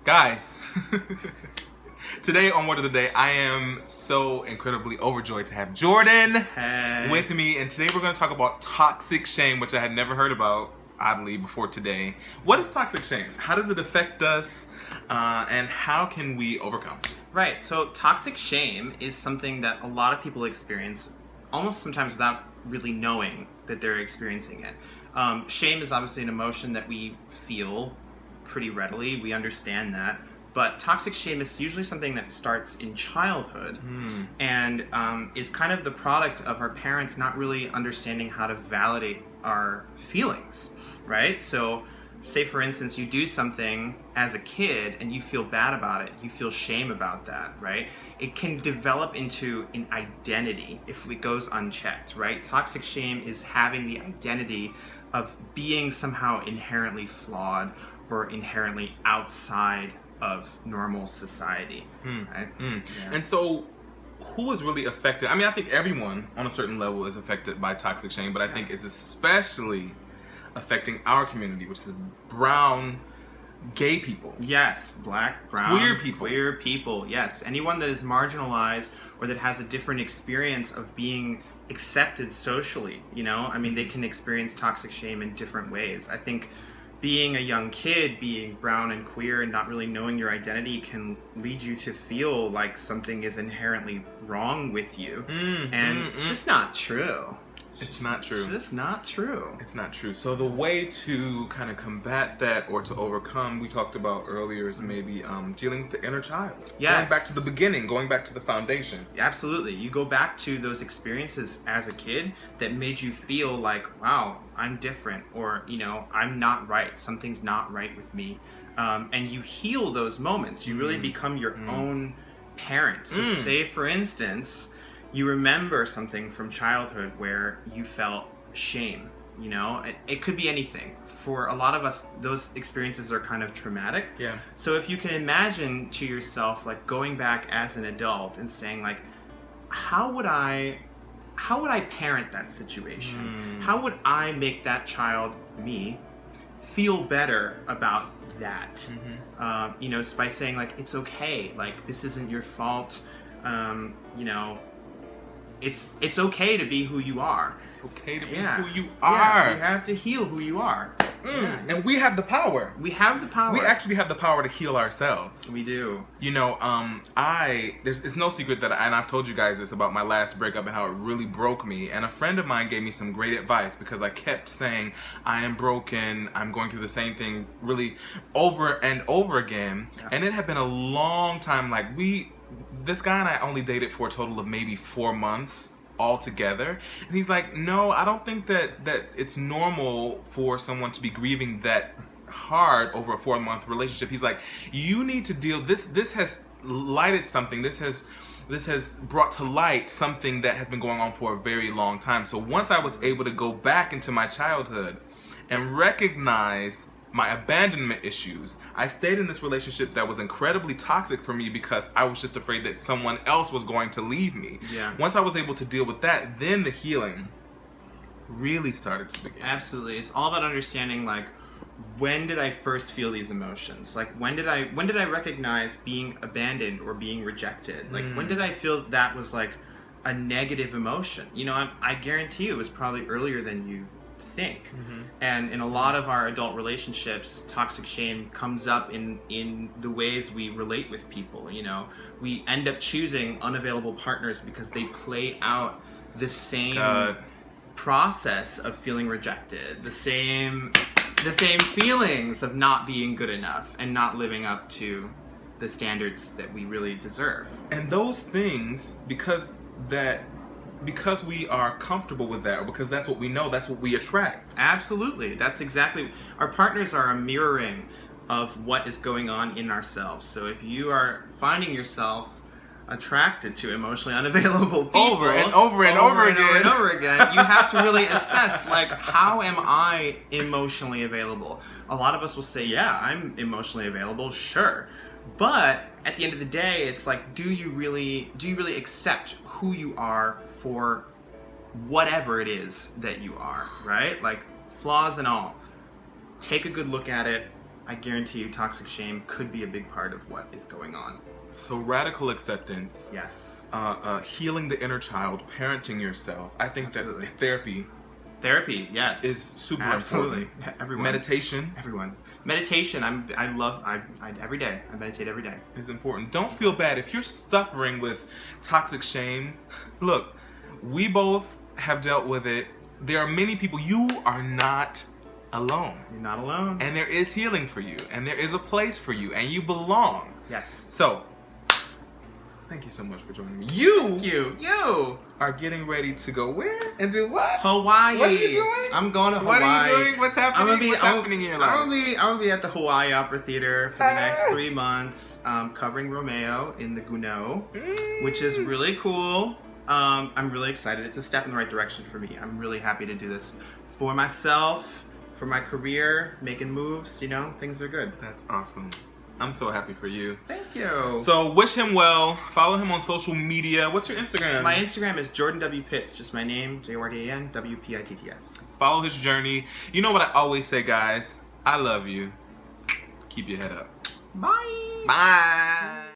Guys, today on Word of the Day, I am so incredibly overjoyed to have Jordan with me. And today we're going to talk about toxic shame, which I had never heard about, oddly, before today. What is toxic shame? How does it affect us? And how can we overcome? Right, so toxic shame is something that a lot of people experience almost sometimes without really knowing that they're experiencing it. Shame is obviously an emotion that we feel pretty readily. We understand that. But toxic shame is usually something that starts in childhood and is kind of the product of our parents not really understanding how to validate our feelings, right? So say, for instance, you do something as a kid and you feel bad about it. You feel shame about that, right? It can develop into an identity if it goes unchecked, right? Toxic shame is having the identity of being somehow inherently flawed or inherently outside of normal society, right? Yeah. And so who is really affected? I mean, I think everyone on a certain level is affected by toxic shame, but I think it's especially affecting our community, which is brown, gay people. Yes, black, brown, queer people. Yes, anyone that is marginalized or that has a different experience of being accepted socially, you know? I mean, they can experience toxic shame in different ways. I think being a young kid, being brown and queer and not really knowing your identity can lead you to feel like something is inherently wrong with you. It's just not true. It's not true. It's just not true. It's not true. So the way to kind of combat that or to overcome, we talked about earlier, is maybe dealing with the inner child. Yes. Going back to the beginning, going back to the foundation. Absolutely. You go back to those experiences as a kid that made you feel like, wow, I'm different, or, you know, I'm not right. Something's not right with me. And you heal those moments. You really become your own parent. So say, for instance, you remember something from childhood where you felt shame, you know? It could be anything. For a lot of us, those experiences are kind of traumatic. Yeah. So if you can imagine to yourself, like, going back as an adult and saying, like, how would I parent that situation? How would I make that child, me, feel better about that? You know, by saying, like, it's okay, like, this isn't your fault, you know, it's okay to be who you are. It's okay to be who you Yeah, are. you have to heal who you are. And we have the power. We have the power. We actually have the power to heal ourselves. We do. You know, it's no secret that, and I've told you guys this about my last breakup and how it really broke me. And a friend of mine gave me some great advice because I kept saying, I am broken, I'm going through the same thing really over and over again. Yeah. And it had been a long time. Like, this guy and I only dated for a total of maybe 4 months altogether. And he's like, no, I don't think that it's normal for someone to be grieving that hard over a 4-month relationship. He's like, you need to deal, this has lighted something, this has brought to light something that has been going on for a very long time. So once I was able to go back into my childhood and recognize my abandonment issues, I stayed in this relationship that was incredibly toxic for me because I was just afraid that someone else was going to leave me. Yeah. Once I was able to deal with that, then the healing really started to begin. Absolutely. It's all about understanding, like, when did I first feel these emotions? Like, when did I recognize being abandoned or being rejected? Like, when did I feel that was, like, a negative emotion? You know, I guarantee you it was probably earlier than you think. And in a lot of our adult relationships, toxic shame comes up in the ways we relate with people. You know, we end up choosing unavailable partners because they play out the same process of feeling rejected, the same feelings of not being good enough and not living up to the standards that we really deserve. And those things, because we are comfortable with that, or because that's what we know, that's what we attract. Absolutely. That's exactly. Our partners are a mirroring of what is going on in ourselves. So if you are finding yourself attracted to emotionally unavailable people over and over again, you have to really assess, like, how am I emotionally available? A lot of us will say, yeah, I'm emotionally available, sure. But at the end of the day, it's like, do you really accept who you are for whatever it is that you are, right? Like, flaws and all. Take a good look at it. I guarantee you toxic shame could be a big part of what is going on. So radical acceptance, Yes. healing the inner child, parenting yourself. I think Absolutely. that therapy Therapy, yes. is super Absolutely. important. Everyone. Meditation Everyone. Meditation, I every day. I meditate every day. is important. Don't feel bad if you're suffering with toxic shame. Look, we both have dealt with it. There are many people. You are not alone. You're not alone. And there is healing for you. And there is a place for you. And you belong. Yes. So, thank you so much for joining me. You You. are getting ready to go where and do what? Hawaii. What are you doing? I'm going to What Hawaii. are you doing? What's happening? What's happening in your life? I'm gonna be at the Hawaii Opera Theater for the next 3 months, covering Romeo in the Gounod, which is really cool. I'm really excited. It's a step in the right direction for me. I'm really happy to do this for myself, for my career, making moves. You know, things are good. That's awesome. I'm so happy for you. Thank you. So wish him well. Follow him on social media. What's your Instagram? My Instagram is Jordan W. Pitts, just my name, Jordan WPITTS. Follow his journey. You know what I always say, guys? I love you. Keep your head up. Bye. Bye.